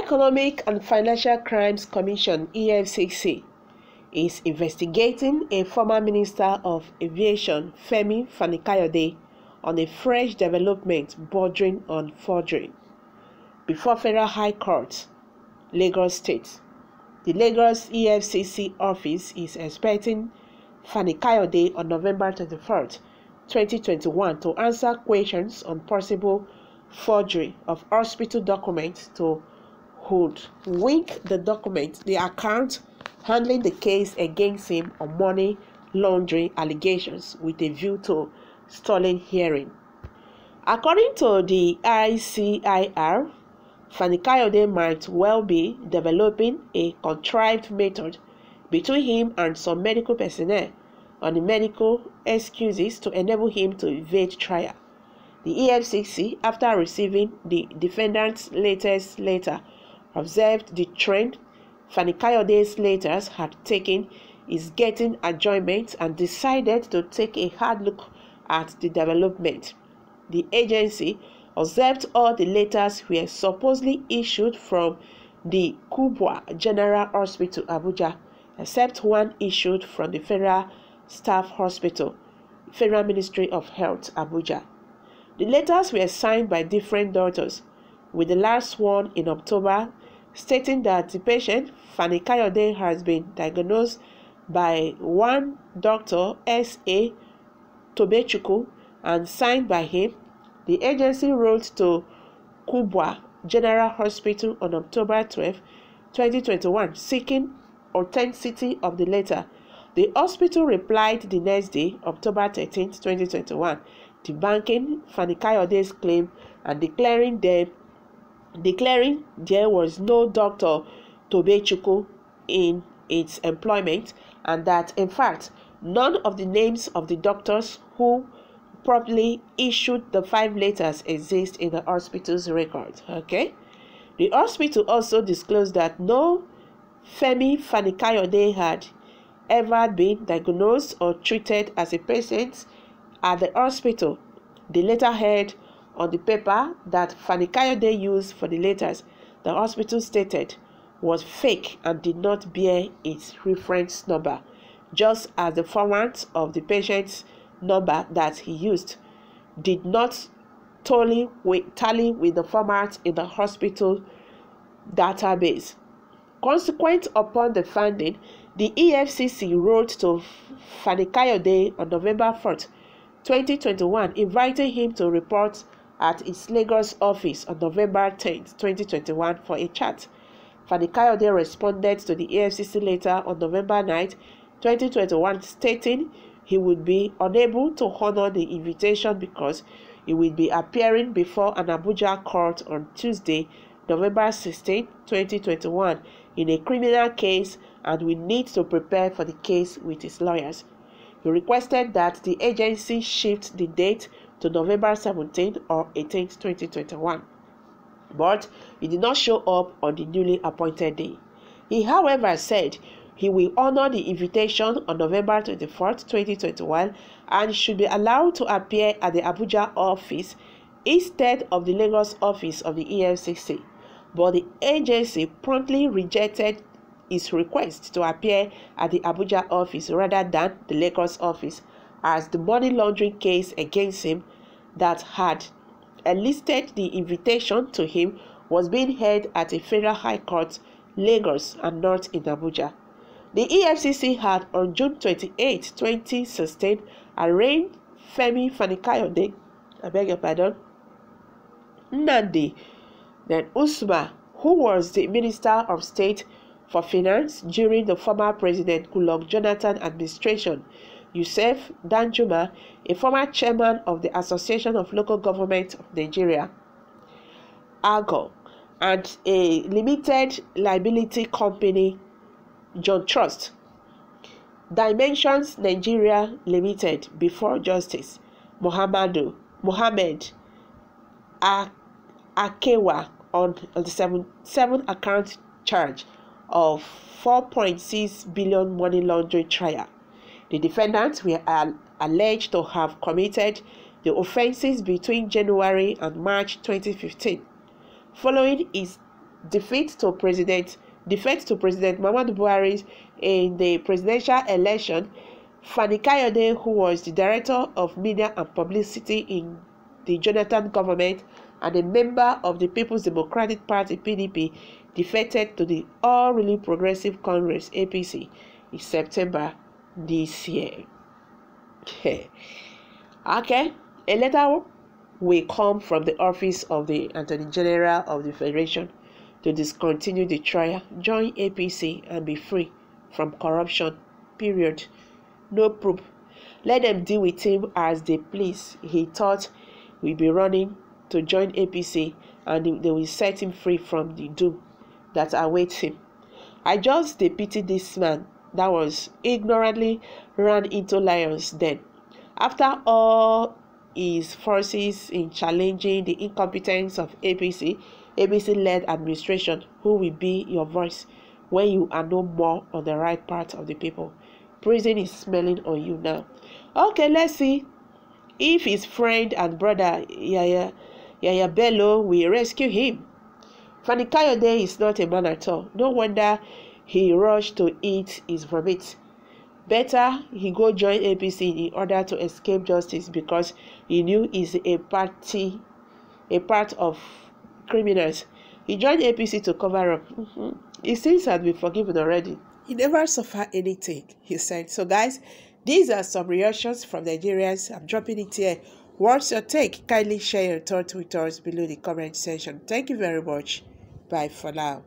Economic and Financial Crimes Commission (EFCC) is investigating a former Minister of Aviation, Fani Kayode, on a fresh development bordering on forgery. Before Federal High Court, Lagos State. The Lagos EFCC office is expecting Fani Kayode on November 21st, 2021 to answer questions on possible forgery of hospital documents to hoodwink the account handling the case against him on money laundering allegations with a view to stolen hearing. According to the ICIR, Fani Kayode might well be developing a contrived method between him and some medical personnel on the medical excuses to enable him to evade trial. The EFCC, after receiving the defendant's latest letter, observed the trend Fani Kayode's letters had taken is getting adjournment and decided to take a hard look at the development. The agency observed all the letters were supposedly issued from the Kubwa General Hospital, Abuja, except one issued from the Federal Staff Hospital, Federal Ministry of Health, Abuja. The letters were signed by different doctors, with the last one in October stating that the patient, Fani Kayode, has been diagnosed by one Dr. S.A. Tobechukwu and signed by him. The agency wrote to Kubwa General Hospital on October 12, 2021, seeking authenticity of the letter. The hospital replied the next day, October 13, 2021, debunking Fani Kayode's claim and declaring there was no Dr. Tobechukwu in its employment, and that, in fact, none of the names of the doctors who properly issued the 5 letters exist in the hospital's record. The hospital also disclosed that no Fani Kayode had ever been diagnosed or treated as a patient at the hospital. The letterhead on the paper that Fani Kayode used for the letters, the hospital stated, was fake and did not bear its reference number, just as the format of the patient's number that he used did not tally with the format in the hospital database. Consequent upon the finding, the EFCC wrote to Fani Kayode on November 4th, 2021, inviting him to report at its Lagos office on November 10th, 2021 for a chat. Fani Kayode responded to the EFCC letter on November 9th, 2021, stating he would be unable to honor the invitation because he will be appearing before an Abuja court on Tuesday, November 16, 2021, in a criminal case and will need to prepare for the case with his lawyers. He requested that the agency shift the date to November 17 or 18, 2021, but he did not show up on the newly appointed day. He, however, said he will honor the invitation on November 24th, 2021, and should be allowed to appear at the Abuja office instead of the Lagos office of the EFCC. But the agency promptly rejected his request to appear at the Abuja office rather than the Lagos office, as the money laundering case against him that had elicited the invitation to him was being heard at a Federal High Court, Lagos, and not in Abuja. The EFCC had on June 28, 2016, arraigned Fani Kayode, Nnamdi then Usman, who was the Minister of State for Finance during the former President Goodluck Jonathan administration, Yusuf Danjuma, a former chairman of the Association of Local Government of Nigeria, ALGO, and a limited liability company, John Trust Dimensions Nigeria Limited, before Justice Mohammed Akewa on the 7 account charge of 4.6 billion money laundering trial. The defendants were alleged to have committed the offenses between January and March 2015. Following his defeat to President Muhammadu Buhari in the presidential election, Fani Kayode, who was the Director of Media and Publicity in the Jonathan government and a member of the People's Democratic Party (PDP), defected to the All Ruling Progressive Congress (APC) in September this year. Okay, a letter will come from the office of the Attorney General of the Federation to discontinue the trial, join APC, and be free from corruption. Period. No proof. Let them deal with him as they please. He thought we'd be running to join APC and they will set him free from the doom that awaits him. I just pity this man that was ignorantly ran into lions then. After all his forces in challenging the incompetence of ABC-led administration, who will be your voice when you are no more on the right part of the people? Prison is smelling on you now. Okay, let's see if his friend and brother Yaya Bello will rescue him. Fani Kayode is not a man at all. No wonder he rushed to eat his vomit. Better he go join APC in order to escape justice, because he knew he's a part of criminals. He joined APC to cover up. His sins had been forgiven already. He never suffered anything, he said. So guys, these are some reactions from Nigerians. I'm dropping it here. What's your take? Kindly share your thoughts with us below the comment section. Thank you very much. Bye for now.